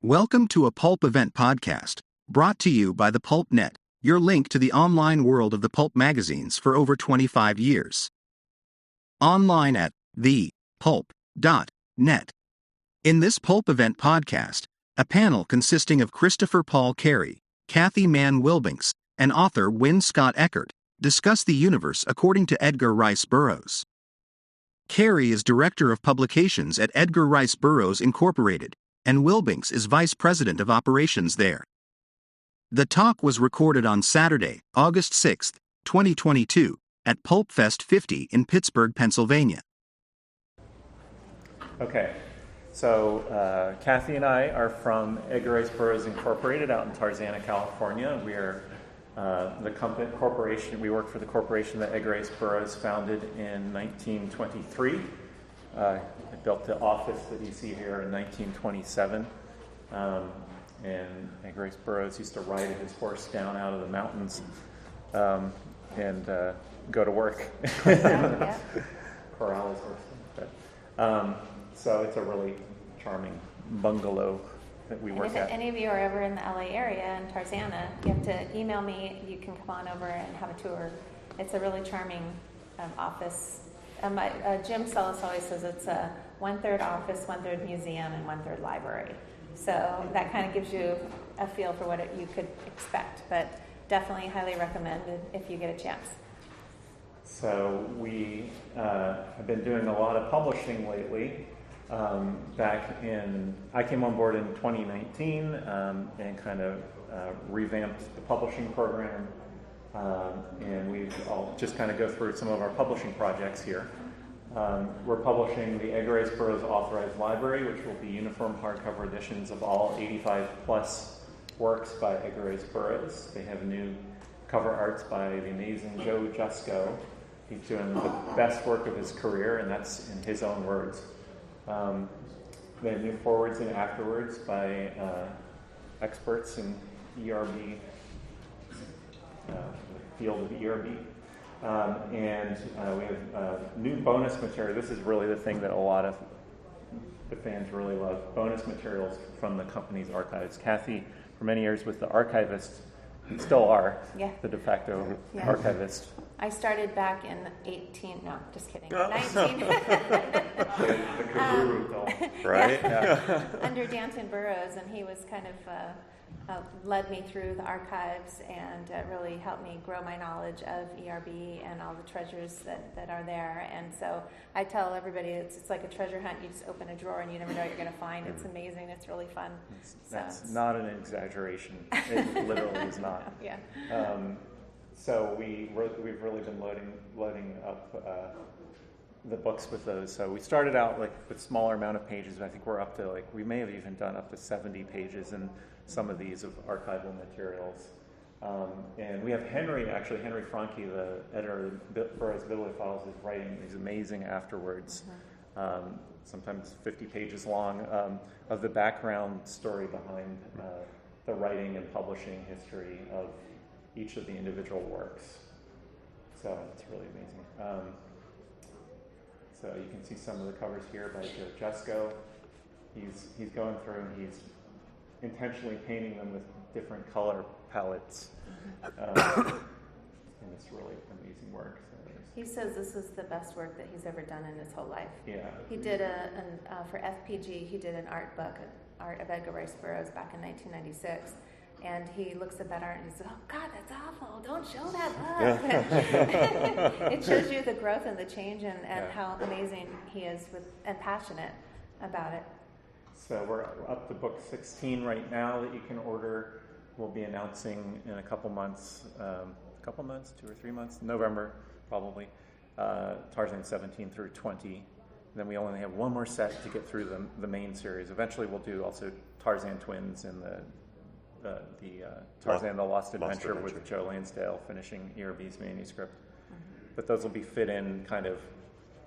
Welcome to a Pulp Event podcast, brought to you by the Pulp Net, your link to the online world of the pulp magazines for over 25 years. Online at thepulp.net. In this Pulp Event podcast, a panel consisting of Christopher Paul Carey, Cathy Mann Wilbanks, and author Win Scott Eckert discuss the universe according to Edgar Rice Burroughs. Carey is Director of Publications at Edgar Rice Burroughs Inc., and Wilbanks is Vice President of Operations there. The talk was recorded on Saturday, August 6, 2022, at PulpFest 50 in Pittsburgh, Pennsylvania. Okay, so Cathy and I are from Edgar Rice Burroughs Incorporated out in Tarzana, California. We are the corporation. We work for the corporation that Edgar Rice Burroughs founded in 1923. I built the office that you see here in 1927, and Edgar Rice Burroughs used to ride his horse down out of the mountains and go to work. Corral his horse. So it's a really charming bungalow that we work at. If any of you are ever in the LA area in Tarzana, you have to email me. You can come on over and have a tour. It's a really charming office. Jim Sellis always says it's a 1/3 office, 1/3 museum, and 1/3 library. So that kind of gives you a feel for what you could expect, but definitely highly recommended if you get a chance. So we have been doing a lot of publishing lately. I came on board in 2019 and kind of revamped the publishing program. And I'll just kind of go through some of our publishing projects here. We're publishing the Edgar Rice Burroughs Authorized Library, which will be uniform hardcover editions of all 85 plus works by Edgar Rice Burroughs. They have new cover arts by the amazing Joe Jusko. He's doing the best work of his career, and that's in his own words. They have new forwards and afterwards by experts in ERB, field of ERB. And we have new bonus material. This is really the thing that a lot of the fans really love. Bonus materials from the company's archives. Cathy, for many years, was the archivist, and still are, the de facto archivist. I started back in 19. Right? Yeah. Under Danton Burroughs, and he was kind of led me through the archives and really helped me grow my knowledge of ERB and all the treasures that are there. And so I tell everybody it's like a treasure hunt. You just open a drawer and you never know what you're going to find. It's amazing. It's really fun. That's not an exaggeration. It literally is not. Yeah. So we've really been loading up the books with those. So we started out with smaller amount of pages. I think we're up to we may have even done up to 70 pages in some of these of archival materials. And we have Henry Franke, the editor of Burroughs Bibliophiles, is writing these amazing afterwards, sometimes 50 pages long, of the background story behind the writing and publishing history of each of the individual works. So it's really amazing. So you can see some of the covers here by Joe Jusko. He's going through and he's intentionally painting them with different color palettes. And it's really amazing work. So he says this is the best work that he's ever done in his whole life. Yeah. He did for FPG, he did an art book, Art of Edgar Rice Burroughs, back in 1996. And he looks at that art and he says, "Oh God, that's awful! Don't show that book." It shows you the growth and the change and how amazing he is and passionate about it. So we're up to book 16 right now that you can order. We'll be announcing in a couple months, 2 or 3 months, November probably, Tarzan 17 through 20. Then we only have one more set to get through the main series. Eventually we'll do also Tarzan Twins and the Tarzan the Lost Adventure with Joe Lansdale finishing ERB's manuscript. But those will be fit in kind of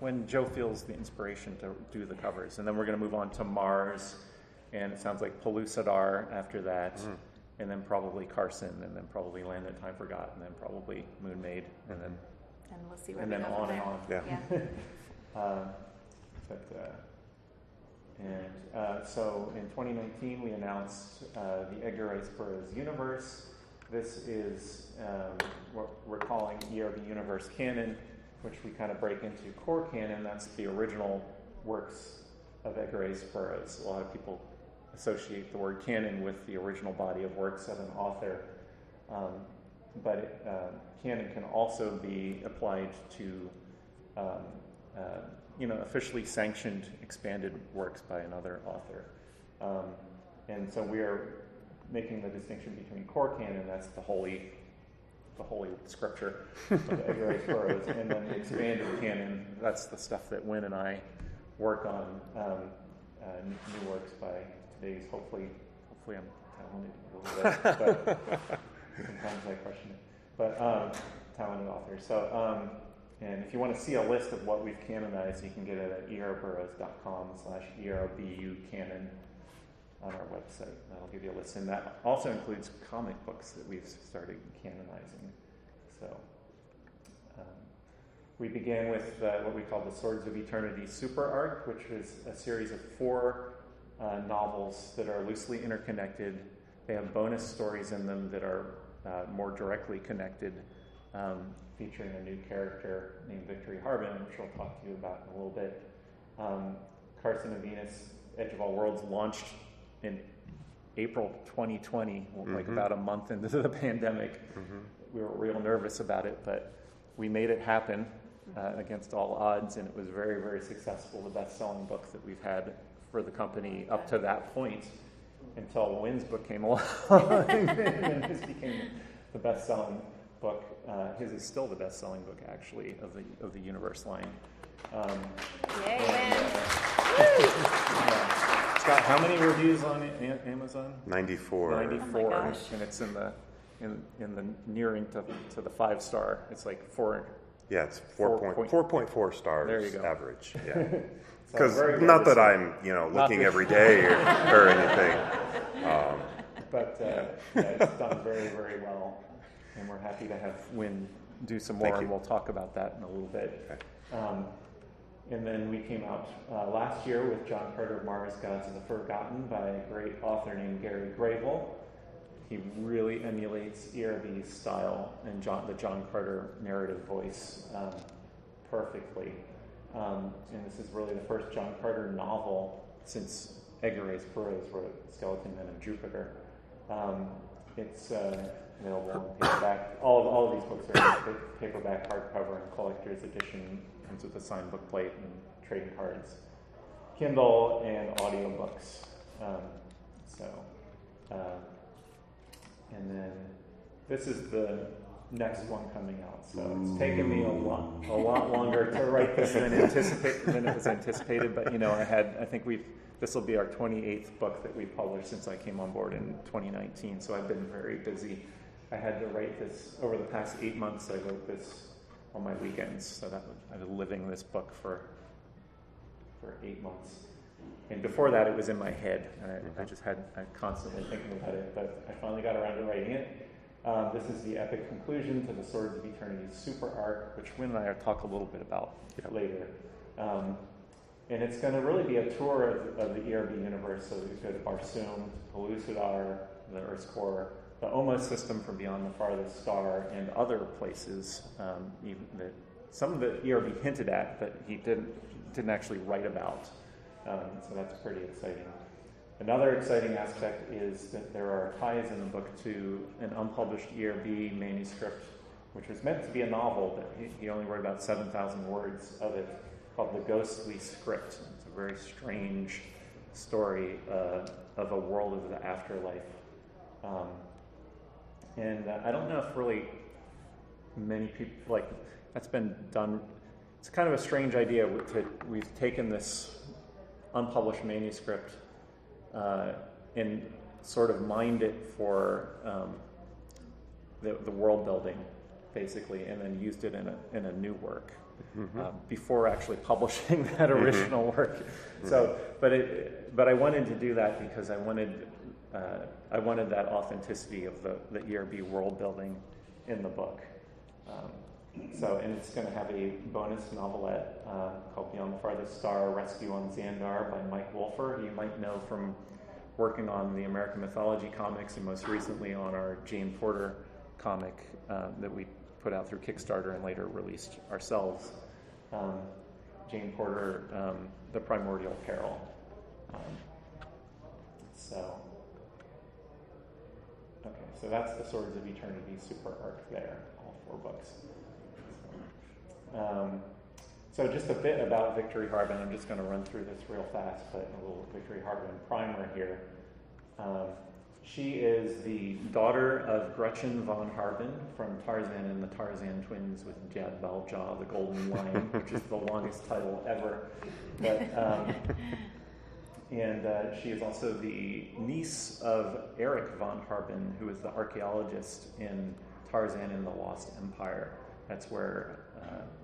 when Joe feels the inspiration to do the covers. And then we're going to move on to Mars, and it sounds like Pellucidar after that, and then probably Carson, and then probably Land That Time Forgot, and then probably Moon Maid, and then we'll see where and we then go on from and there. on. Yeah. And so in 2019, we announced the Edgar Rice Burroughs universe. This is what we're calling ERB Universe Canon, which we kind of break into core canon. That's the original works of Edgar Rice Burroughs. A lot of people associate the word canon with the original body of works of an author. But canon can also be applied to officially sanctioned, expanded works by another author. And so we are making the distinction between core canon, that's the holy scripture of Edgar Rice Burroughs, and then the expanded canon, that's the stuff that Win and I work on, new works by today's, hopefully I'm talented a little bit, but sometimes I question it, but talented author. So, and if you want to see a list of what we've canonized, you can get it at erburroughs.com/ERBUcanon on our website. That'll give you a list. And that also includes comic books that we've started canonizing. So we began with what we call the Swords of Eternity Super Arc, which is a series of 4 novels that are loosely interconnected. They have bonus stories in them that are more directly connected, featuring a new character named Victory Harbin, which I'll talk to you about in a little bit. Carson of Venus, Edge of All Worlds launched in April 2020, like about a month into the pandemic. We were real nervous about it, but we made it happen against all odds, and it was very, very successful. The best-selling book that we've had for the company up to that point, until Win's book came along, and his became the best-selling book. His is still the best-selling book, actually, of the universe line. Yay, Win! Scott, how many reviews on Amazon? 94. 94, oh my gosh. And it's in the nearing to the 5-star. It's like 4. Yeah, it's 4.4 stars. There you go. Average. Yeah, So because very not that noticeable. I'm looking every day or anything. But it's done very, very well, and we're happy to have Win do some more, and we'll talk about that in a little bit. Okay. And then we came out last year with John Carter of Mars, Gods of the Forgotten, by a great author named Gary Grable. He really emulates ERB's style and the John Carter narrative voice perfectly. And this is really the first John Carter novel since Edgar Rice Burroughs wrote Skeleton Men of Jupiter. It's available in paperback. All of these books are in paperback, hardcover, and collector's edition. Comes with a signed bookplate and trading cards, Kindle, and audiobooks. And then this is the next one coming out. So it's taken me a lot longer to write this than it was anticipated. But I think this will be our 28th book that we've published since I came on board in 2019. So I've been very busy. I had to write this over the past 8 months. I wrote this on my weekends, so I was living this book for 8 months. And before that, it was in my head. I'm constantly thinking about it, but I finally got around to writing it. This is the epic conclusion to the Swords of Eternity Super Arc, which Win and I will talk a little bit about later. And it's going to really be a tour of the ERB universe. So we go to Barsoom, Pellucidar, the Earth's core, the Oma system from beyond the farthest star, and other places even that some of the ERB hinted at, but he didn't actually write about. So that's pretty exciting. Another exciting aspect is that there are ties in the book to an unpublished ERB manuscript, which was meant to be a novel, but he only wrote about 7,000 words of it, called The Ghostly Script. It's a very strange story of a world of the afterlife. And I don't know if really many people, that's been done. It's kind of a strange idea. We've taken this unpublished manuscript and sort of mined it for the world building, basically, and then used it in a new work before actually publishing that original work. So, but I wanted to do that because I wanted that authenticity of the ERB world building in the book. And it's going to have a bonus novelette called Beyond the Farthest Star, Rescue on Xandar by Mike Wolfer, who you might know from working on the American Mythology comics and most recently on our Jane Porter comic that we put out through Kickstarter and later released ourselves. Jane Porter, The Primordial Peril. So that's the Swords of Eternity super arc there, all 4 books. So just a bit about Victory Harbin. I'm just going to run through this real fast, but a little Victory Harbin primer here. She is the daughter of Gretchen von Harbin from Tarzan and the Tarzan Twins with Jad Valjaw, the Golden Lion, which is the longest title ever. And she is also the niece of Eric von Harbin, who is the archaeologist in Tarzan and the Lost Empire. That's where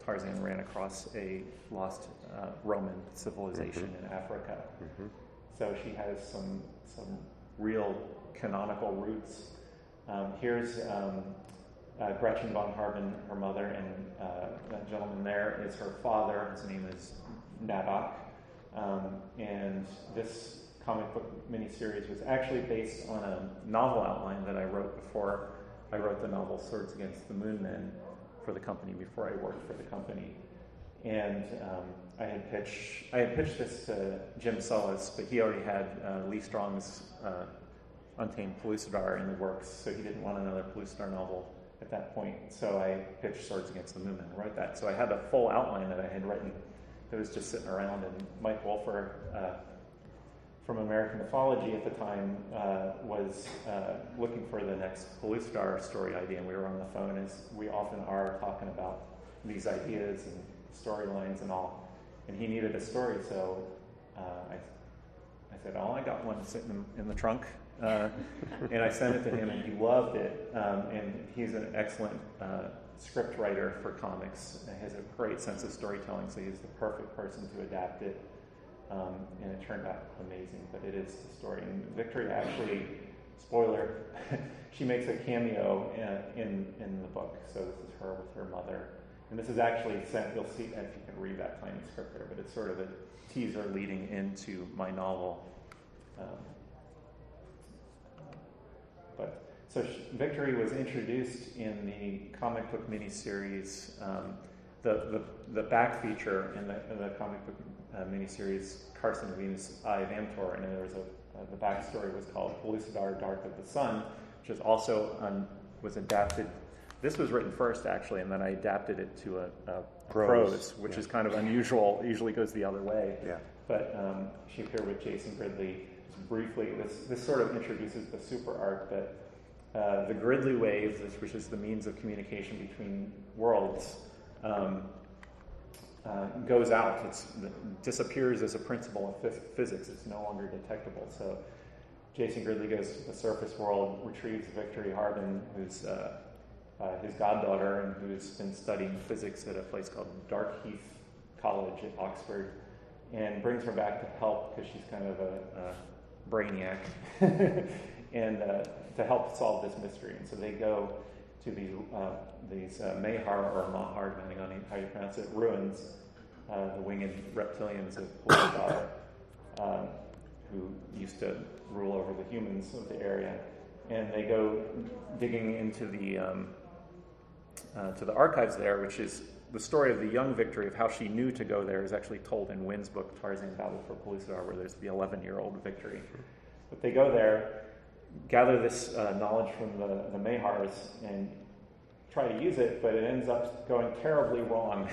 Tarzan ran across a lost Roman civilization in Africa. So she has some real canonical roots. Here's Gretchen von Harbin, her mother, and that gentleman there is her father. His name is Nabok. And this comic book miniseries was actually based on a novel outline that I wrote before I wrote the novel Swords Against the Moon Men for the company, before I worked for the company. And I had pitched this to Jim Sullis, but he already had Lee Strong's Untamed Pellucidar in the works, so he didn't want another Pellucidar novel at that point. So I pitched Swords Against the Moon Men and wrote that. So I had a full outline that I had written that was just sitting around, and Mike Wolfer from American Mythology at the time was looking for the next Pellucidar story idea, and we were on the phone, as we often are, talking about these ideas and storylines and all, and he needed a story, so I said, oh, I got one sitting in the trunk, and I sent it to him, and he loved it, and he's an excellent script writer for comics, and has a great sense of storytelling, so he's the perfect person to adapt it. And it turned out amazing, but it is the story. And Victory actually, spoiler, she makes a cameo in the book. So this is her with her mother. And this is actually sent, you'll see if you can read that tiny script there, but it's sort of a teaser leading into my novel. Victory was introduced in the comic book miniseries. The back feature in the comic book miniseries, Carson Venus I of Amtor, and there was the backstory was called Pellucidar, Dark of the Sun, which is also was adapted. This was written first, actually, and then I adapted it to a prose, which is kind of unusual. It usually goes the other way. Yeah. But she appeared with Jason Gridley. Just briefly, this sort of introduces the super arc, but the Gridley wave, which is the means of communication between worlds, goes out. It disappears as a principle of physics. It's no longer detectable. So Jason Gridley goes to the surface world, retrieves Victory Harbin, who's his goddaughter and who's been studying physics at a place called Darkheath College at Oxford, and brings her back to help because she's kind of a brainiac, and to help solve this mystery. And so they go to these Mahar or Mahar, depending on how you pronounce it, ruins, the winged reptilians of Pellucidar, who used to rule over the humans of the area. And they go digging into the to the archives there, which is the story of the young Victory, of how she knew to go there, is actually told in Win's book, Tarzan Battle for Pellucidar, where there's the 11-year-old Victory. But they go there, gather this knowledge from the Mahars, and try to use it, but it ends up going terribly wrong.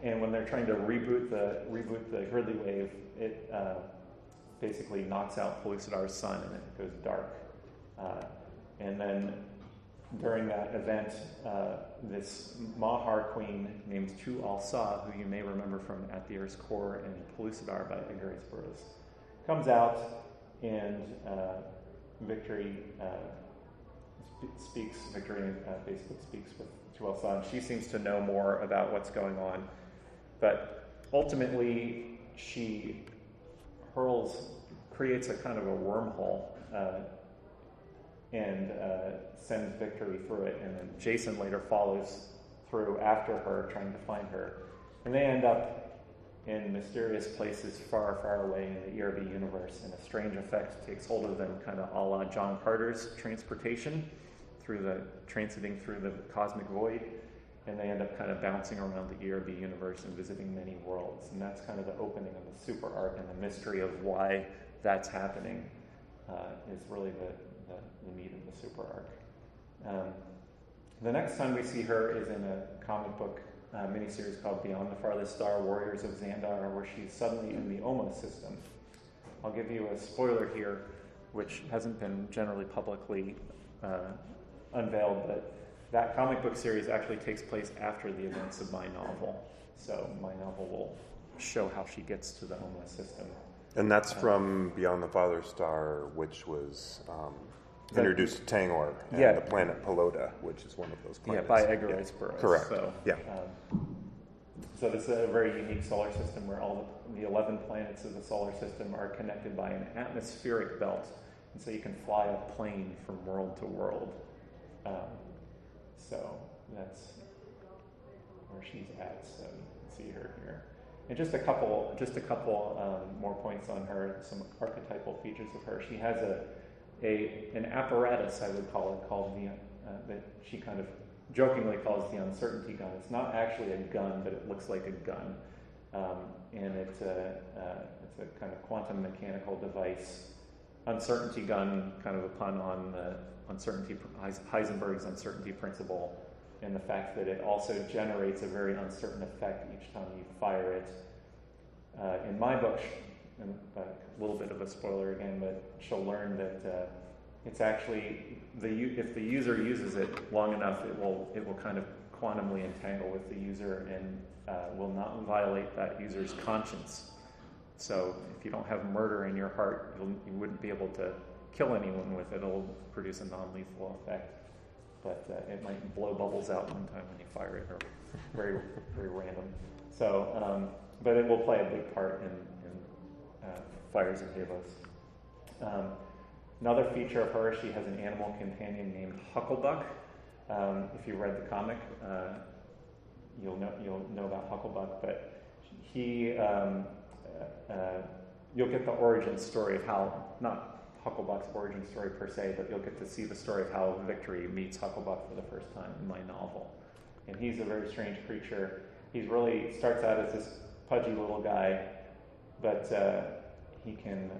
And when they're trying to reboot the Gridley wave, it basically knocks out Pellucidar's sun, and it goes dark. And then during that event, this Mahar queen named Tu Al-Sa, who you may remember from At the Earth's Core and Pellucidar by Edgar Rice Burroughs, comes out, and Victory basically speaks with Tu Al-Sa, and she seems to know more about what's going on. But ultimately, she creates a kind of a wormhole, and sends Victory through it, and then Jason later follows through after her, trying to find her. And they end up in mysterious places far, far away in the ERB universe, and a strange effect takes hold of them, kind of a la John Carter's transportation, transiting through the cosmic void, and they end up kind of bouncing around the ERB universe and visiting many worlds. And that's kind of the opening of the super arc, and the mystery of why that's happening is really the meat of the super arc. The next time we see her is in a comic book miniseries called Beyond the Farthest Star, Warriors of Xandar, where she's suddenly in the OMA system. I'll give you a spoiler here, which hasn't been generally publicly unveiled, but that comic book series actually takes place after the events of my novel. So my novel will show how she gets to the OMA system. And that's from Beyond the Farthest Star, which was introduced to Tangor and the planet Pelota, which is one of those planets. Yeah, by Edgar Rice Burroughs. Correct. So, yeah. So this is a very unique solar system where all the 11 planets of the solar system are connected by an atmospheric belt. And so you can fly a plane from world to world. So that's where she's at. So you can see her here. And just a couple more points on her, some archetypal features of her. She has an apparatus, I would call it, called that she kind of jokingly calls the uncertainty gun. It's not actually a gun, but it looks like a gun. And it's a kind of quantum mechanical device. Uncertainty gun, kind of a pun on Heisenberg's uncertainty principle, and the fact that it also generates a very uncertain effect each time you fire it. In my book, and a little bit of a spoiler again, but she'll learn that it's actually if the user uses it long enough, it will kind of quantumly entangle with the user and will not violate that user's conscience. So if you don't have murder in your heart, you wouldn't be able to kill anyone with it. It'll produce a non-lethal effect, but it might blow bubbles out one time when you fire it, or very, very random. So, but it will play a big part in Fires and Halos. Another feature of her, she has an animal companion named Hucklebuck. If you read the comic, you'll know about Hucklebuck, but you'll get the origin story of how, not Hucklebuck's origin story per se, but you'll get to see the story of how Victory meets Hucklebuck for the first time in my novel. And he's a very strange creature. He's really starts out as this pudgy little guy, but he can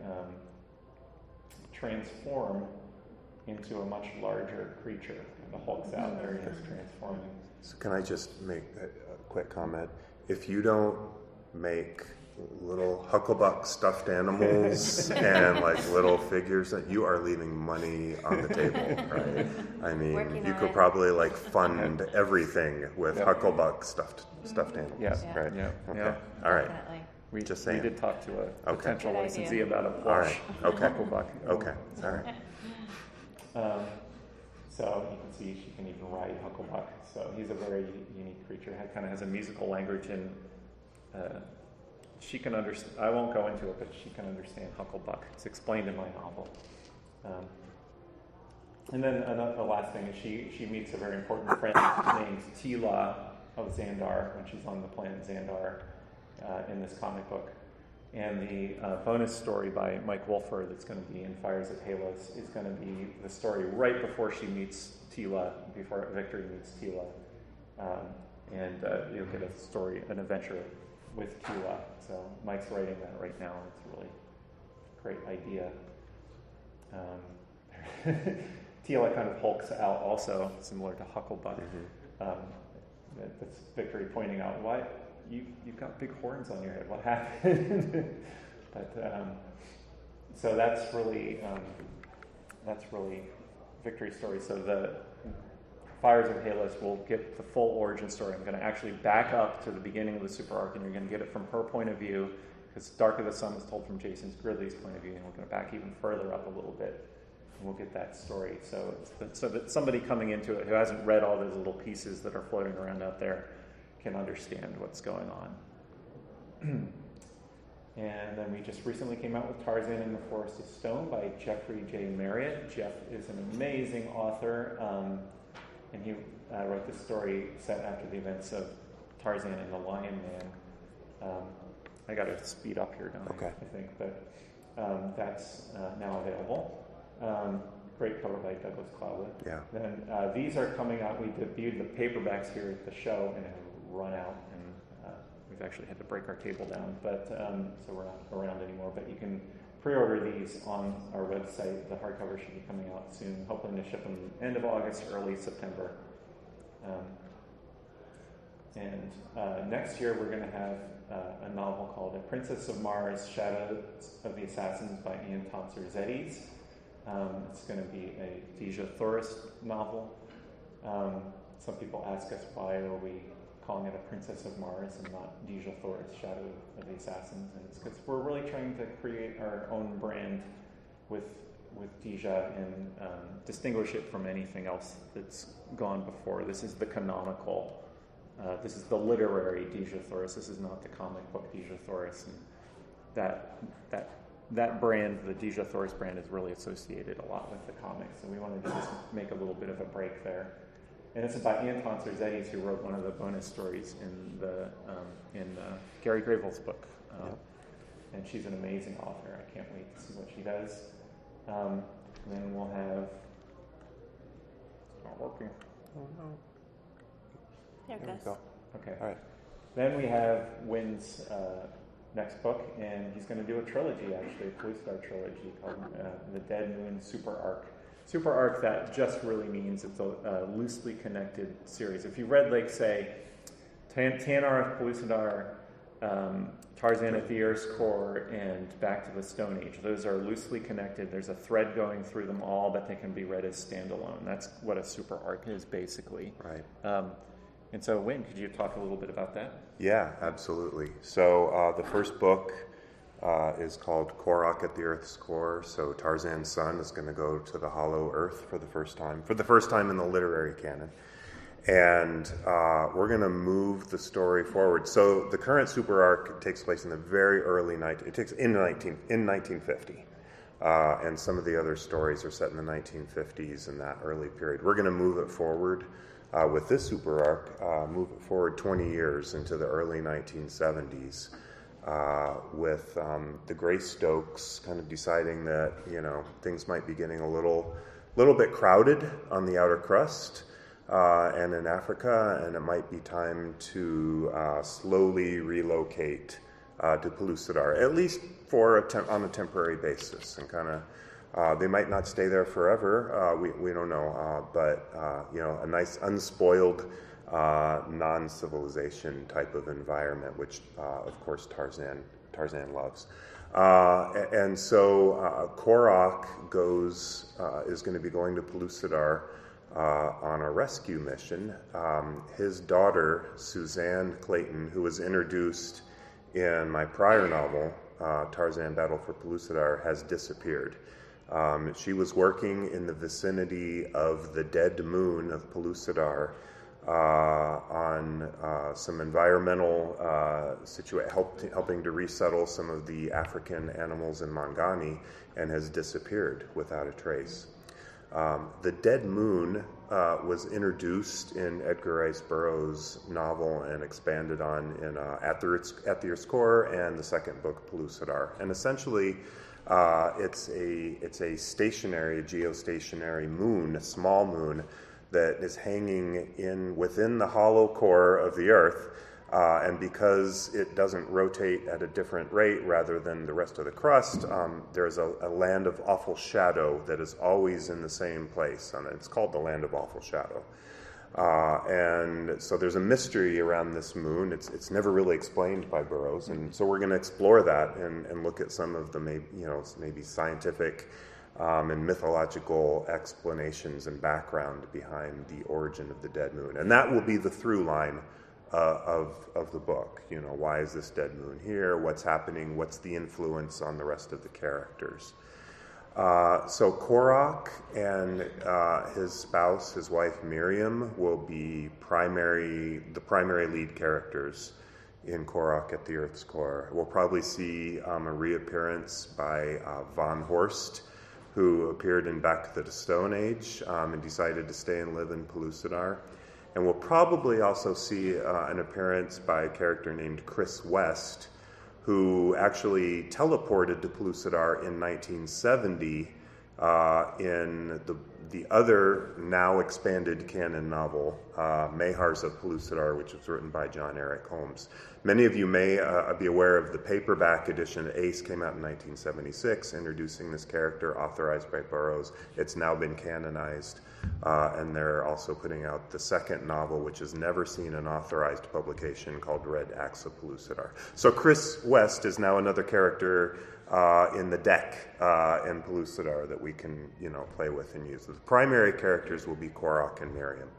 transform into a much larger creature. The Hulk's out there, he's transforming. So can I just make a quick comment? If you don't make little Hucklebuck stuffed animals and like little figures, that you are leaving money on the table, right? I mean, you could probably like fund everything with Hucklebuck stuffed animals, right? Yeah. Okay. Yeah. All right. Definitely. We just saying. We did talk to a potential Good licensee idea. about a All plush right. Okay. Hucklebuck. Okay. All right. So you can see she can even ride Hucklebuck. So he's a very unique creature. He kind of has a musical language, and she can understand. I won't go into it, but she can understand Hucklebuck. It's explained in my novel. And then the last thing is she meets a very important friend named Tila of Xandar when she's on the planet Xandar in this comic book. And the bonus story by Mike Wolfer that's going to be in Fires of Halos is going to be the story right before she meets Tila, before Victory meets Tila. And you'll get a story, an adventure with Tila. So Mike's writing that right now. It's a really great idea. Tila kind of hulks out also, similar to Hucklebuck. That's Victory pointing out, why you've got big horns on your head. What happened? But so that's really Victory's story. So the Fires of Halos will get the full origin story. I'm going to actually back up to the beginning of the super arc, and you're going to get it from her point of view, because Dark of the Sun is told from Jason Gridley's point of view, and we're going to back even further up a little bit, and we'll get that story. So that somebody coming into it who hasn't read all those little pieces that are floating around out there can understand what's going on. And then we just recently came out with Tarzan in the Forest of Stone by Jeffrey J. Marriott. Jeff is an amazing author. and he wrote this story set after the events of Tarzan and the Lion Man. I got to speed up here, don't I? I think, but that's now available. Great cover by Douglas Cloudwood. Yeah. Then these are coming out. We debuted the paperbacks here at the show and have run out, and we've actually had to break our table down. But so we're not around anymore. But you can pre-order these on our website. The hardcover should be coming out soon. Hoping to ship them end of August, early September. And next year we're going to have a novel called A Princess of Mars, Shadows of the Assassins by Ian Tonsor-Zetes. It's going to be a Deja Thoris novel. Some people ask us why are we calling it A Princess of Mars and not Deja Thoris, Shadow of the Assassins. And it's because we're really trying to create our own brand with Deja and distinguish it from anything else that's gone before. This is the canonical. This is the literary Deja Thoris. This is not the comic book Deja Thoris. And that brand, the Deja Thoris brand, is really associated a lot with the comics. So we wanted to just make a little bit of a break there. And it's about Ian Tonsor-Zetes, who wrote one of the bonus stories in Gary Gravel's book. And she's an amazing author. I can't wait to see what she does. And then we'll have. It's not working. Oh no. There it There we goes. go. Okay. All right. Then we have Win's next book, and he's going to do a trilogy, actually, a Blue Star trilogy called The Dead Moon Super Arc. Super Arc, that just really means it's a loosely connected series. If you read, like, say, Tanarth of Pellucidar, Tarzan at the Earth's Core, and Back to the Stone Age, those are loosely connected. There's a thread going through them all, but they can be read as standalone. That's what a super arc is, basically. Right. And so, Win, could you talk a little bit about that? Yeah, absolutely. So the first book is called Korok at the Earth's Core. So Tarzan's son is going to go to the Hollow Earth for the first time in the literary canon. And we're going to move the story forward. So the current super arc takes place in the very early in 1950. And some of the other stories are set in the 1950s in that early period. We're going to move it forward with this super arc, move it forward 20 years into the early 1970s. With the Greystokes kind of deciding that, things might be getting a little bit crowded on the outer crust and in Africa, and it might be time to slowly relocate to Pellucidar, at least on a temporary basis, and kind of they might not stay there forever. We don't know, but a nice unspoiled non-civilization type of environment, which of course Tarzan loves. And so Korok is going to be going to Pellucidar on a rescue mission. His daughter, Suzanne Clayton, who was introduced in my prior novel, Tarzan Battle for Pellucidar, has disappeared. She was working in the vicinity of the dead moon of Pellucidar on some environmental helping to resettle some of the African animals in Mangani, and has disappeared without a trace. The dead moon was introduced in Edgar Rice Burroughs' novel and expanded on in At the Earth's Core and the second book, Pellucidar. And essentially, it's a geostationary moon, a small moon, that is hanging within the hollow core of the Earth, and because it doesn't rotate at a different rate rather than the rest of the crust, there's a land of awful shadow that is always in the same place, and it's called the Land of Awful Shadow. And so there's a mystery around this moon. It's never really explained by Burroughs, and so we're going to explore that and look at some of the maybe scientific and mythological explanations and background behind the origin of the dead moon. And that will be the through line of the book. Why is this dead moon here? What's happening? What's the influence on the rest of the characters? So Korok and his spouse, his wife Miriam, will be the primary lead characters in Korok at the Earth's Core. We'll probably see a reappearance by Von Horst, who appeared in Back to the Stone Age and decided to stay and live in Pellucidar. And we'll probably also see an appearance by a character named Chris West, who actually teleported to Pellucidar in 1970 in the other now expanded canon novel, Mayhars of Pellucidar, which was written by John Eric Holmes. Many of you may be aware of the paperback edition. Ace came out in 1976, introducing this character, authorized by Burroughs. It's now been canonized, and they're also putting out the second novel, which has never seen an authorized publication, called Red Axe of Pellucidar. So Chris West is now another character in the deck in Pellucidar that we can, play with and use. The primary characters will be Korok and Miriam.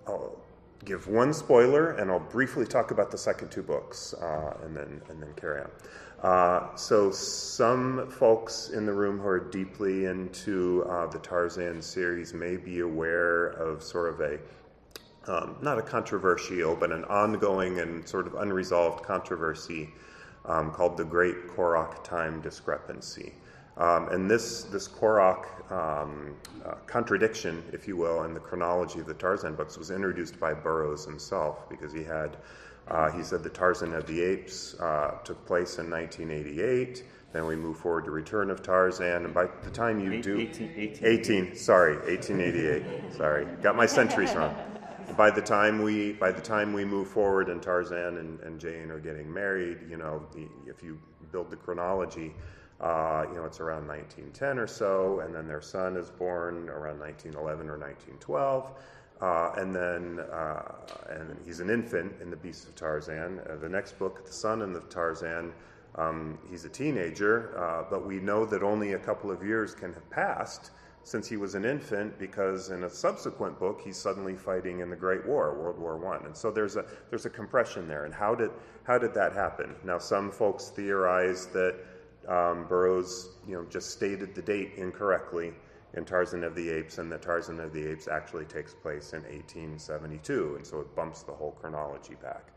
I'll give one spoiler, and I'll briefly talk about the second two books, and then carry on. So some folks in the room who are deeply into the Tarzan series may be aware of sort of a not a controversial, but an ongoing and sort of unresolved controversy called the Great Korok Time Discrepancy. And this Korok contradiction, if you will, in the chronology of the Tarzan books was introduced by Burroughs himself, because he said the Tarzan of the Apes took place in 1988. Then we move forward to Return of Tarzan, and by the time you 1888. Sorry, got my centuries wrong. By the time we move forward and Tarzan and Jane are getting married, if you build the chronology, it's around 1910 or so, and then their son is born around 1911 or 1912, and then he's an infant in The Beasts of Tarzan. The next book, The Son of Tarzan, he's a teenager, but we know that only a couple of years can have passed since he was an infant, because in a subsequent book he's suddenly fighting in the Great War, World War I, and so there's a compression there. And how did that happen? Now, some folks theorize that Burroughs, just stated the date incorrectly in Tarzan of the Apes, and that Tarzan of the Apes actually takes place in 1872, and so it bumps the whole chronology back.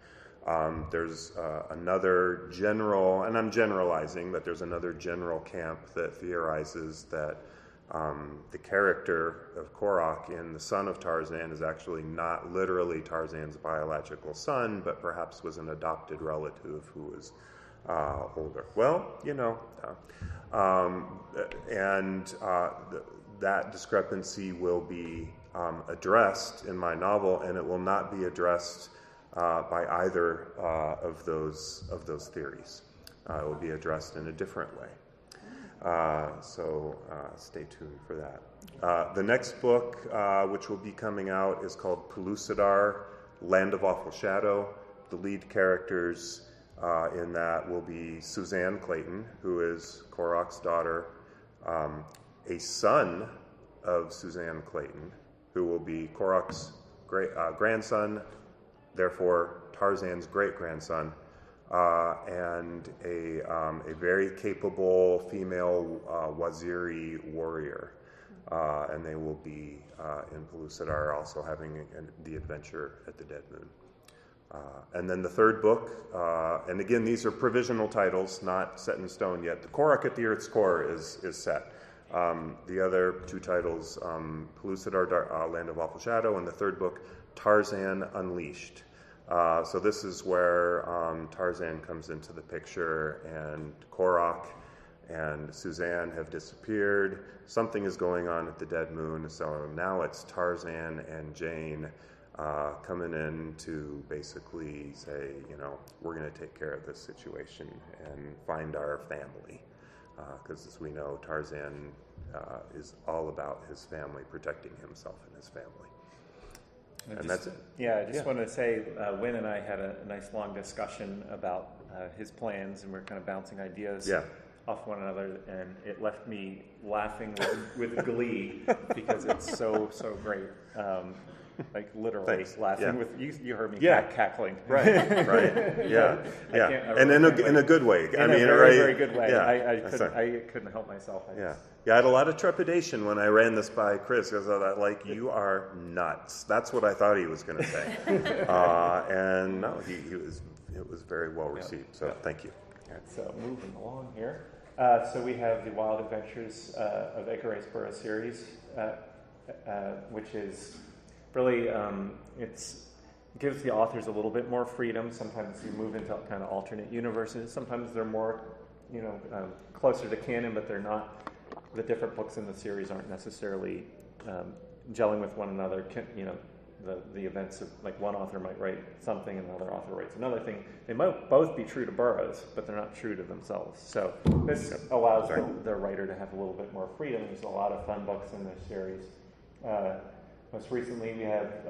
There's another general, and I'm generalizing, but there's another general camp that theorizes that the character of Korok in The Son of Tarzan is actually not literally Tarzan's biological son, but perhaps was an adopted relative who was older. Well, that discrepancy will be addressed in my novel, and it will not be addressed by either of those theories. It will be addressed in a different way. So stay tuned for that. The next book, which will be coming out, is called Pellucidar, Land of Awful Shadow. The lead characters in that will be Suzanne Clayton, who is Korok's daughter, a son of Suzanne Clayton, who will be Korok's grandson, therefore Tarzan's great-grandson, and a very capable female Waziri warrior. And they will be in Pellucidar, also having the adventure at the Dead Moon. And then the third book, and again, these are provisional titles, not set in stone yet. The Korok at the Earth's Core is set. The other two titles, Pellucidar, Land of Awful Shadow, and the third book, Tarzan Unleashed. So this is where Tarzan comes into the picture, and Korok and Suzanne have disappeared. Something is going on at the Dead Moon, so now it's Tarzan and Jane coming in to basically say, we're going to take care of this situation and find our family. Because as we know, Tarzan is all about his family, protecting himself and his family. And that's it. Yeah, I just wanted to say, Win and I had a nice long discussion about his plans, and we're kind of bouncing ideas off one another, and it left me laughing with glee because it's so great. Like literally laughing with you heard me cackling. Right. Yeah. And in a good way. In a very good way. I couldn't help myself. I had a lot of trepidation when I ran this by Chris, because I thought, you are nuts. That's what I thought he was going to say. And no, it was very well received. So thank you. So moving along here. So we have the Wild Adventures of Edgar Rice Burroughs series, which is really, it gives the authors a little bit more freedom. Sometimes you move into kind of alternate universes. Sometimes they're more, closer to canon, but they're not. The different books in the series aren't necessarily gelling with one another. The events of, like, one author might write something and another author writes another thing. They might both be true to Burroughs, but they're not true to themselves. So this allows the writer to have a little bit more freedom. There's a lot of fun books in this series. Most recently, we have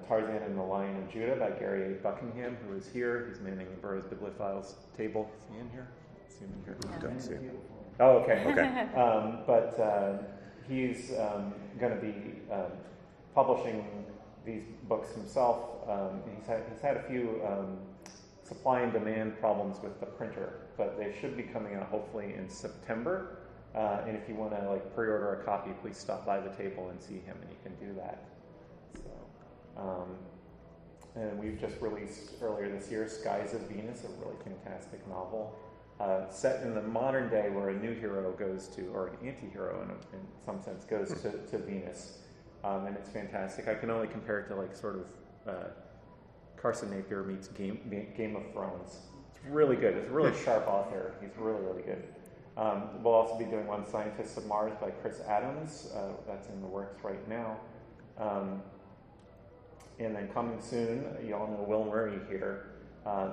Tarzan and the Lion of Judah by Gary A. Buckingham, who is here. He's manning the Burroughs Bibliophiles table. Is he in here? See him in here? Don't see him. Oh, okay. Okay. But he's going to be publishing these books himself. He's had a few supply and demand problems with the printer, but they should be coming out hopefully in September. And if you want to pre-order a copy, please stop by the table and see him, and you can do that. So, and we've just released earlier this year Skies of Venus, a really fantastic novel. Set in the modern day where a new hero goes to, or an anti-hero in some sense, goes to Venus. And it's fantastic. I can only compare it to Carson Napier meets Game of Thrones. It's really good. It's a really sharp author. He's really, really good. We'll also be doing one, Scientists of Mars by Chris Adams. That's in the works right now. And then coming soon, you all know Will Murray here.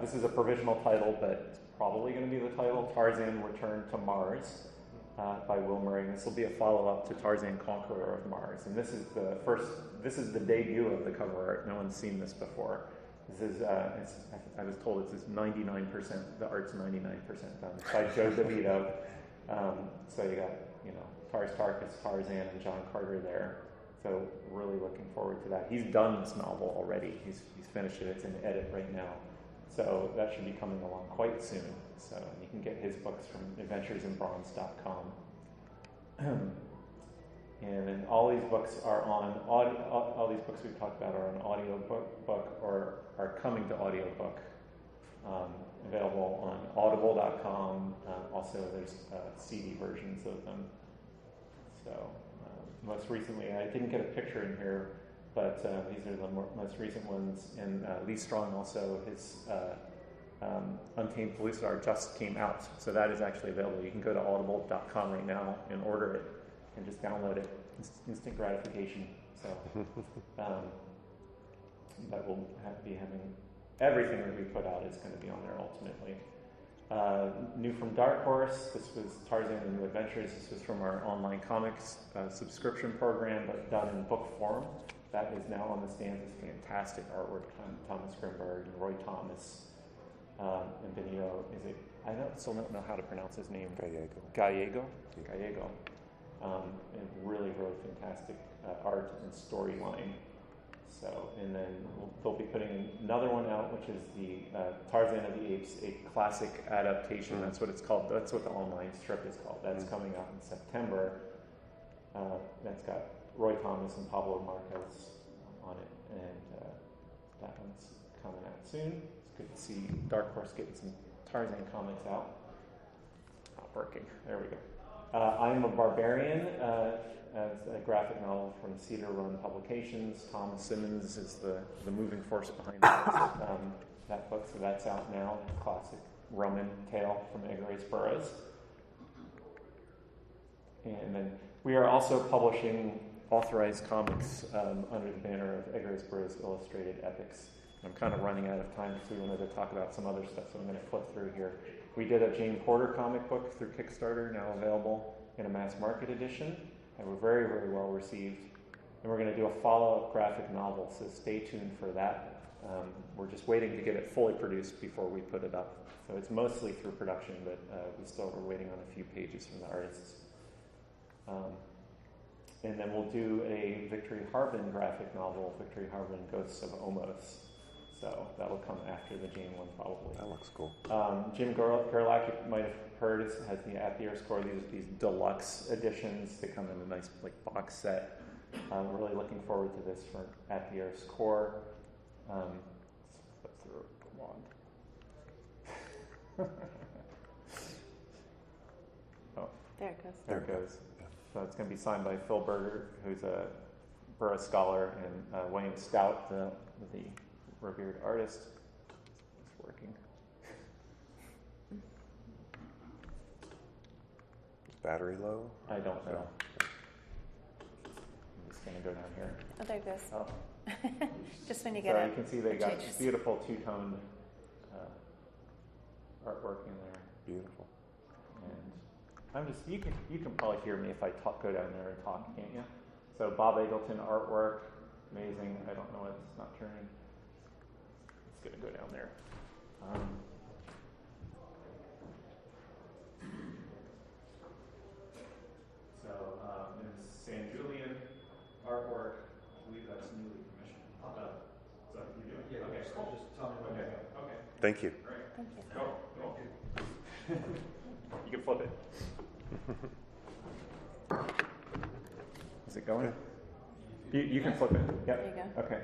This is a provisional title, but it's probably going to be the title, Tarzan Return to Mars. By Will Murray, and this will be a follow-up to Tarzan Conqueror of Mars. And this is the debut of the cover art. No one's seen this before. This is, I was told this is 99%, the art's 99% done. It's by Joe DeVito. So you got, Tars Tarkas, Tarzan, and John Carter there. So really looking forward to that. He's done this novel already. He's finished it. It's in edit right now. So that should be coming along quite soon. So you can get his books from adventuresinbronze.com. And then all these books are on audio. All these books we've talked about are on audio book or are coming to audiobook. Available on audible.com. Also, there's CD versions of them. So most recently, I didn't get a picture in here, but these are the most recent ones. And Lee Strong also, his Untamed Pellucidar just came out. So that is actually available. You can go to audible.com right now and order it and just download it. Instant gratification. So but we'll be having everything that we put out is going to be on there ultimately. New from Dark Horse, this was Tarzan and New Adventures. This was from our online comics subscription program, but done in book form. That is now on the stands. It's fantastic artwork from Thomas Grimberg and Roy Thomas and Benito. I still don't know how to pronounce his name. Gallego. And really, really fantastic art and storyline. So, and then they'll be putting another one out, which is the Tarzan of the Apes, a classic adaptation. That's what it's called. That's what the online strip is called. That's coming out in September. That's got Roy Thomas and Pablo Marquez on it, and that one's coming out soon. It's good to see Dark Horse getting some Tarzan comics out. Not working. There we go. I'm a Barbarian. As a graphic novel from Cedar Run Publications. Thomas Simmons is the moving force behind that book, so that's out now. Classic Roman tale from Edgar Rice Burroughs. And then we are also publishing authorized comics under the banner of Edgar Rice Burroughs Illustrated Epics. I'm kind of running out of time, so we wanted to talk about some other stuff, so I'm going to flip through here. We did a Jane Porter comic book through Kickstarter, now available in a mass market edition. And we're very, very well received. And we're going to do a follow-up graphic novel, so stay tuned for that. We're just waiting to get it fully produced before we put it up. So it's mostly through production, but we still are waiting on a few pages from the artists. And then we'll do a Victory Harbin graphic novel, Victory Harbin Ghosts of Omos. So that'll come after the Jane one, probably. That looks cool. Jim Gerlach, you might have heard, has the At the Air score. These deluxe editions. They come in a nice box set. I'm really looking forward to this for At the Air score. Let's flip through. Come on. There it goes. There it goes. So it's going to be signed by Phil Berger, who's a Burroughs scholar, and Wayne Stout, the revered artist. It's working. Is battery low? I don't know. I'm just going to go down here. Oh, there it goes. Oh. Just when you get So it. you can see they it got changes. beautiful two-toned artwork in there. Beautiful. And I'm just, you can probably hear me if I go down there and talk, can't you? So Bob Eggleton artwork, amazing. I don't know why it's not turning. It's going to go down there. So Ms. San Julian artwork, I believe that's newly commissioned. So you do it? Yeah, Okay, just cool. tell me when. Okay. Thank you. Great. Thank you. Go. You can flip it. Is it going? You can flip it. Yep. There you go. Okay.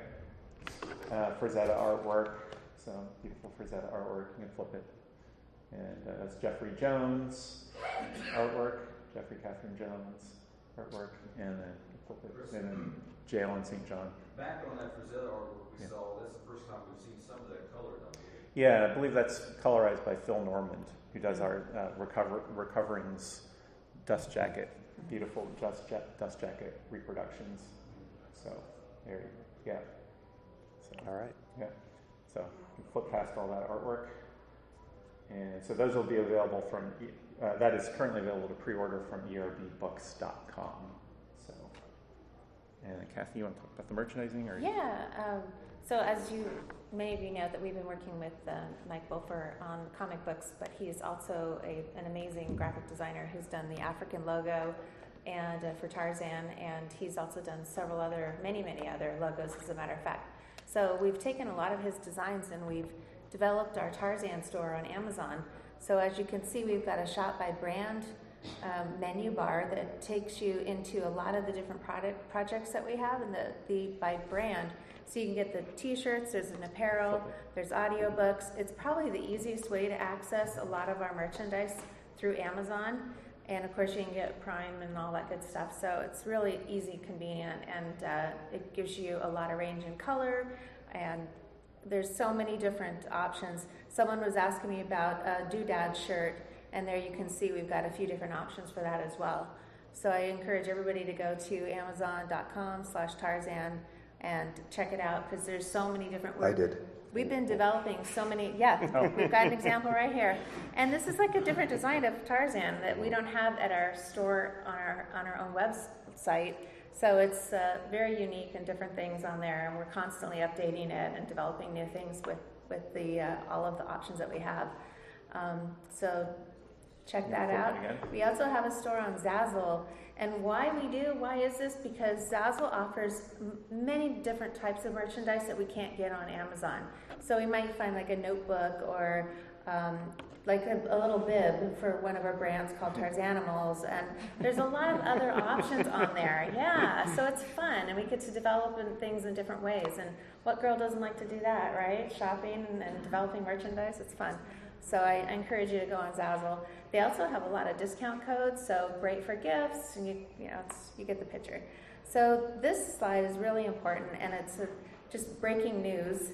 Frazetta artwork. So beautiful Frazetta artwork. You can flip it. And that's Jeffrey Jones artwork. Jeffrey Catherine Jones artwork. And then you can flip it. And then Jail in St. John. Back on that Frazetta artwork we saw, that's the first time we've seen some of that color done. Yeah, I believe that's colorized by Phil Normand, who does our Recoverings dust jacket, beautiful dust jacket reproductions. So there, yeah. So, All right. yeah. So you flip past all that artwork, and so those will be available from. That is currently available to pre-order from ERBbooks.com. So, and Kathy, you want to talk about the merchandising, or? Yeah. So as many of you know, that we've been working with Mike Wolfer on comic books, but he's also an amazing graphic designer who's done the African logo and for Tarzan, and he's also done many other logos, as a matter of fact. So we've taken a lot of his designs and we've developed our Tarzan store on Amazon. So as you can see, we've got a shop by brand menu bar that takes you into a lot of the different projects that we have, and the by brand. So you can get the t-shirts, there's an apparel, there's audiobooks. It's probably the easiest way to access a lot of our merchandise through Amazon. And of course you can get Prime and all that good stuff. So it's really easy, convenient, and it gives you a lot of range in color, and there's so many different options. Someone was asking me about a doodad shirt, and there you can see we've got a few different options for that as well. So I encourage everybody to go to amazon.com/Tarzan and check it out, because there's so many different words. I did. We've been developing so many, we've got an example right here. And this is like a different design of Tarzan that we don't have at our store on our own website. So it's very unique and different things on there, and we're constantly updating it and developing new things with the all of the options that we have. So check that out. We also have a store on Zazzle. And why is this? Because Zazzle offers many different types of merchandise that we can't get on Amazon. So we might find like a notebook or like a little bib for one of our brands called Tarzanimals, and there's a lot of other options on there. Yeah, so it's fun, and we get to develop things in different ways. And what girl doesn't like to do that, right? Shopping and developing merchandise, it's fun. So I encourage you to go on Zazzle. They also have a lot of discount codes, so great for gifts, and you get the picture. So this slide is really important, and it's just breaking news.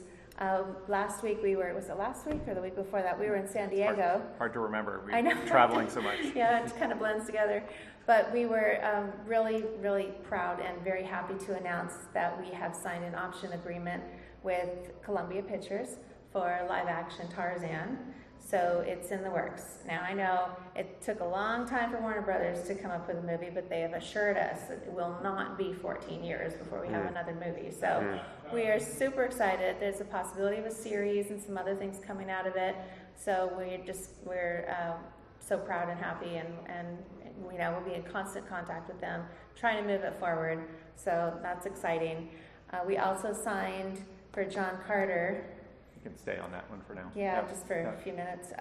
Last week was it last week or the week before that? We were in San Diego. Hard to remember. I know. We're traveling so much. Yeah, it kind of blends together. But we were really, really proud and very happy to announce that we have signed an option agreement with Columbia Pictures for live action Tarzan. So it's in the works. Now I know it took a long time for Warner Brothers to come up with a movie, but they have assured us that it will not be 14 years before we have another movie. So we are super excited. There's a possibility of a series and some other things coming out of it. So we're so proud and happy, and we'll be in constant contact with them, trying to move it forward. So that's exciting. We also signed for John Carter. You can stay on that one for now. Yeah, just for a few minutes.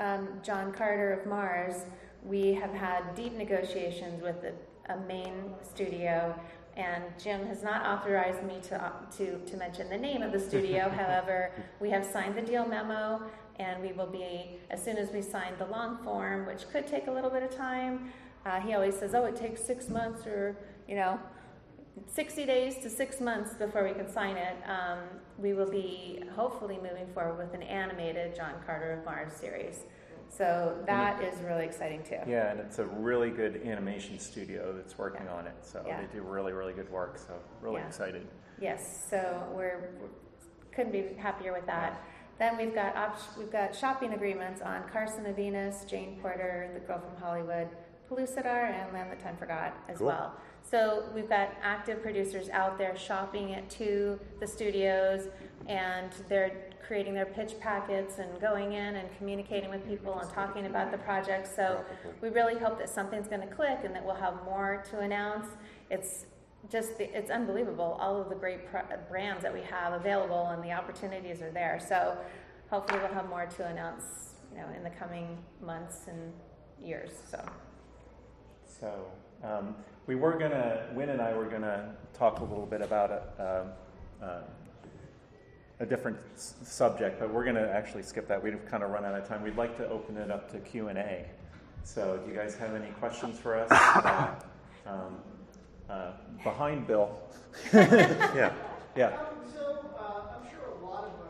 John Carter of Mars, we have had deep negotiations with a main studio, and Jim has not authorized me to mention the name of the studio. However, we have signed the deal memo, and we will be, as soon as we sign the long form, which could take a little bit of time, He always says, "Oh, it takes 6 months, or 60 days to 6 months before we can sign it." We will be hopefully moving forward with an animated John Carter of Mars series. So that is really exciting too. Yeah, and it's a really good animation studio that's working on it. So Yeah. they do really, really good work. So really excited. Yes, so we're couldn't be happier with that. Then we've got shopping agreements on Carson of Venus, Jane Porter, The Girl from Hollywood, Pellucidar, and Land That Time Forgot as Cool. well. So we've got active producers out there shopping it to the studios, and they're creating their pitch packets and going in and communicating with people and talking about the project. So we really hope that something's going to click and that we'll have more to announce. It's unbelievable, all of the great brands that we have available, and the opportunities are there. So hopefully we'll have more to announce, in the coming months and years. So Win and I were gonna talk a little bit about a different subject, but we're gonna actually skip that. We've kind of run out of time. We'd like to open it up to Q&A. So do you guys have any questions for us? Behind Bill. Yeah. Yeah. So I'm sure a lot of us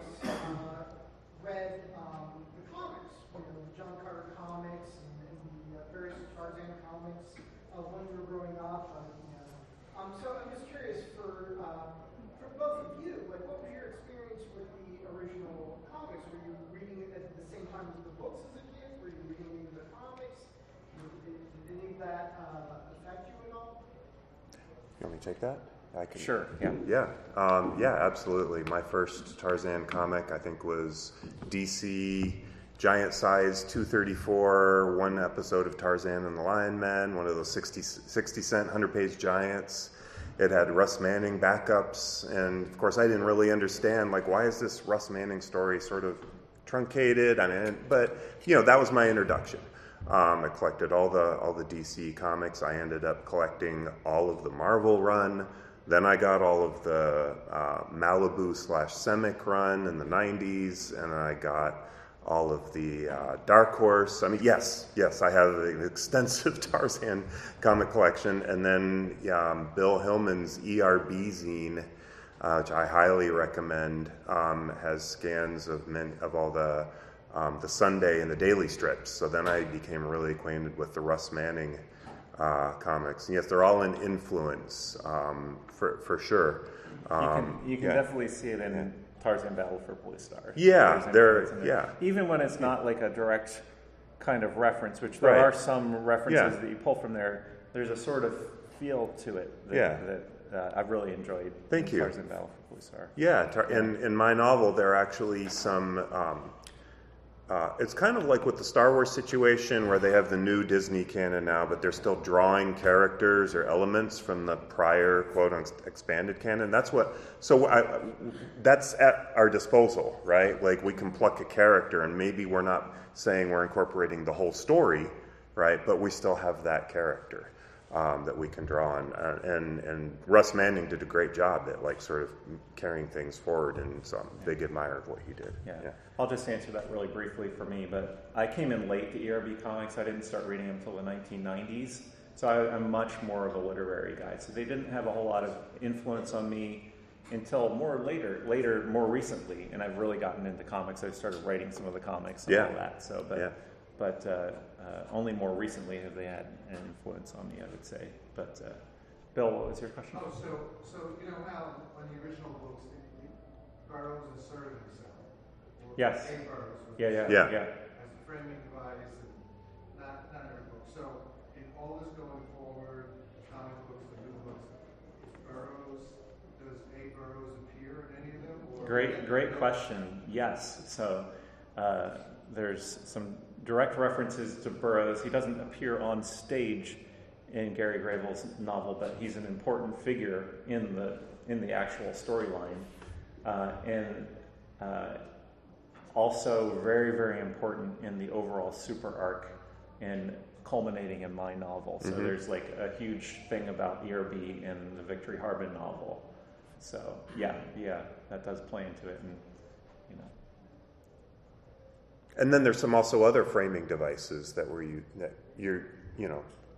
read the comics, John Carter comics and the various Tarzan comics when we were growing up. So I'm just curious for both of you, like, what was your experience with the original comics? Were you reading it at the same time as the books as a kid? Were you reading the comics? Did any of that affect you at all? You want me to take that? I can. Sure. Yeah. Yeah, absolutely. My first Tarzan comic, I think, was DC Giant Size 234, one episode of Tarzan and the Lion Man, one of those 60-cent, 100-page giants. It had Russ Manning backups, and of course I didn't really understand, like, why is this Russ Manning story sort of truncated? But that was my introduction. I collected all the DC comics. I ended up collecting all of the Marvel run. Then I got all of the Malibu/Semic run in the 90s, and I got all of the Dark Horse. I mean, yes, I have an extensive Tarzan comic collection. And then Bill Hillman's ERB zine, which I highly recommend, has scans of all the Sunday and the daily strips. So then I became really acquainted with the Russ Manning comics. And yes, they're all an influence, for sure. You can definitely see it in Tarzan Battle for Pellucidar. Yeah, even when it's not like a direct kind of reference, which there are some references that you pull from there. There's a sort of feel to it that I've really enjoyed. Thank you. Tarzan Battle for Pellucidar. Yeah, in my novel, there are actually some. It's kind of like with the Star Wars situation, where they have the new Disney canon now, but they're still drawing characters or elements from the prior quote expanded canon. That's at our disposal, right? Like, we can pluck a character, and maybe we're not saying we're incorporating the whole story, right? But we still have that character that we can draw on. And Russ Manning did a great job at, like, sort of carrying things forward, and so I'm a big admirer of what he did. Yeah. I'll just answer that really briefly for me, but I came in late to ERB Comics. I didn't start reading them until the 1990s, so I'm much more of a literary guy. So they didn't have a whole lot of influence on me until more recently, and I've really gotten into comics. I started writing some of the comics and all that. So, but only more recently have they had an influence on me, I would say. But Bill, what was your question? Oh, so you know how on the original books, Burroughs asserted himself. Yes. A. Burroughs. Yeah. As a framing device, and not every book. So in all this going forward, the comic books, the new books, does A. Burroughs appear in any of them? Or Great question. Yes. So there's some direct references to Burroughs. He doesn't appear on stage in Gary Gravel's novel, but he's an important figure in the actual storyline, and also very, very important in the overall super arc and culminating in my novel. So there's like a huge thing about ERB in the Victory Harbin novel. So yeah, that does play into it, and And then there's some also other framing devices that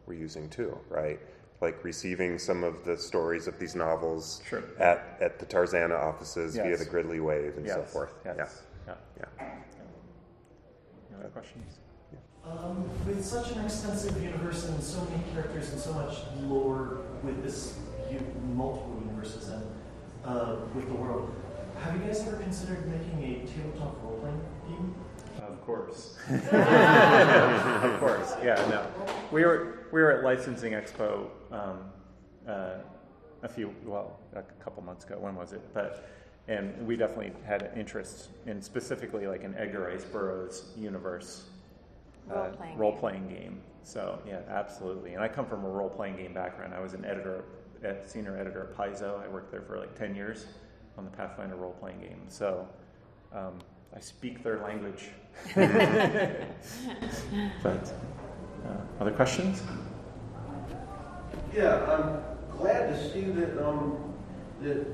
we're using too, right? Like receiving some of the stories of these novels Sure. at the Tarzana offices via Yes. the Gridley Wave and so Yes. forth. Yes. Yeah. Any other questions? With such an extensive universe and so many characters and so much lore with this multiple universes and with the world, have you guys ever considered making a tabletop role-playing game? Of course. Of course. Yeah. No. We were at Licensing Expo a couple months ago. When was it? And we definitely had an interest in specifically like an Edgar Rice Burroughs universe role-playing game. So yeah, absolutely. And I come from a role-playing game background. I was an senior editor at Paizo. I worked there for like 10 years on the Pathfinder role-playing game. So I speak their language. But other questions? Yeah, I'm glad to see that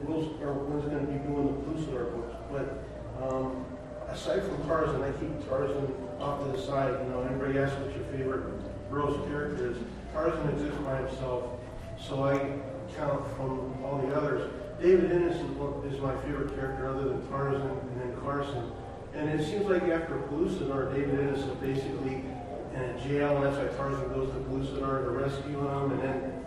Will's going to be doing the Pellucidar books. But aside from Tarzan, I keep Tarzan off to the side. Everybody asks what your favorite Burroughs character is. Tarzan exists by himself, so I count from all the others. David Innes' book is my favorite character other than Tarzan and then Carson. And it seems like after Pellucidar, David Innes is basically in a jail, and that's why Tarzan goes to Pellucidar to rescue him. And then,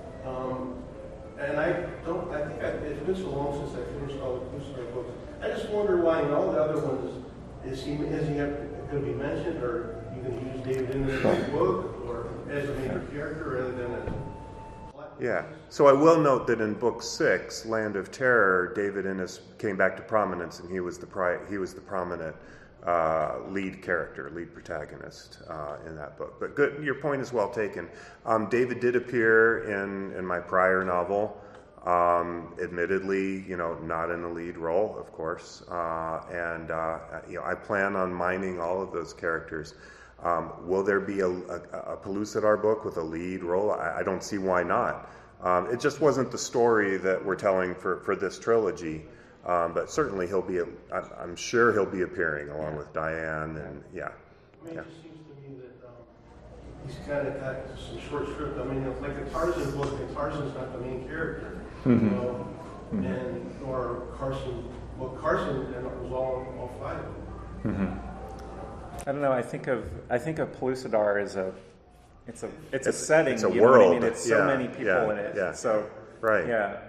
it's been so long since I finished all the Pellucidar books. I just wonder why in all the other ones, is he going to be mentioned, or you can use David Innes in the book, or as a major character rather than as Yeah. So I will note that in Book 6, Land of Terror, David Innes came back to prominence, and he was the prominent lead protagonist in that book. But good, your point is well taken. David did appear in my prior novel, admittedly, not in the lead role, of course. I plan on mining all of those characters. Will there be a Pellucidar book with a lead role? I don't see why not. It just wasn't the story that we're telling for this trilogy. But certainly I'm sure he'll be appearing along with Diane and yeah. It just seems to me that he's kind of got some short shrift. It's like a Tarzan book, and Tarzan's not the main character, and or Carson. Well, Carson was all five of them. Mm-hmm. I don't know. I think of Pellucidar as it's a setting. It's a you world. Know what I mean? It's so many people in it. Yeah. So right. Yeah.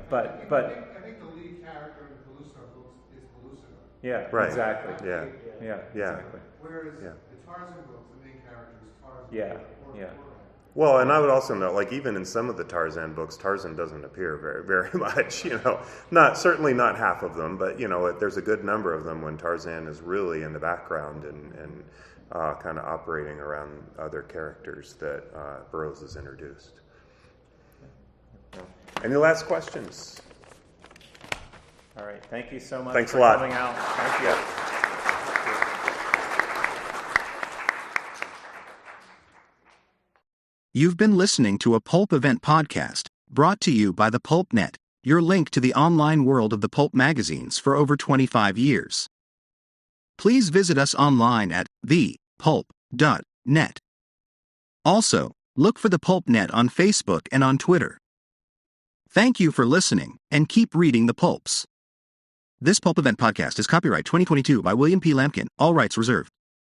But I think the lead character in the Pellucidar books is Pellucidar. yeah. Right. Exactly. Yeah. Yeah. Exactly. Whereas Yeah. the Tarzan books, the main character is Tarzan. Yeah. Yeah. Well, and I would also note, like even in some of the Tarzan books, Tarzan doesn't appear very, very much. Certainly not half of them, but there's a good number of them when Tarzan is really in the background and kind of operating around other characters that Burroughs has introduced. Any last questions? All right. Thank you so much Thanks for a lot. coming out. Thank you. You've been listening to a Pulp Event podcast, brought to you by the PulpNet, your link to the online world of the pulp magazines for over 25 years. Please visit us online at thepulp.net. Also, look for the PulpNet on Facebook and on Twitter. Thank you for listening, and keep reading the pulps. This Pulp Event podcast is copyright 2022 by William P. Lampkin, all rights reserved.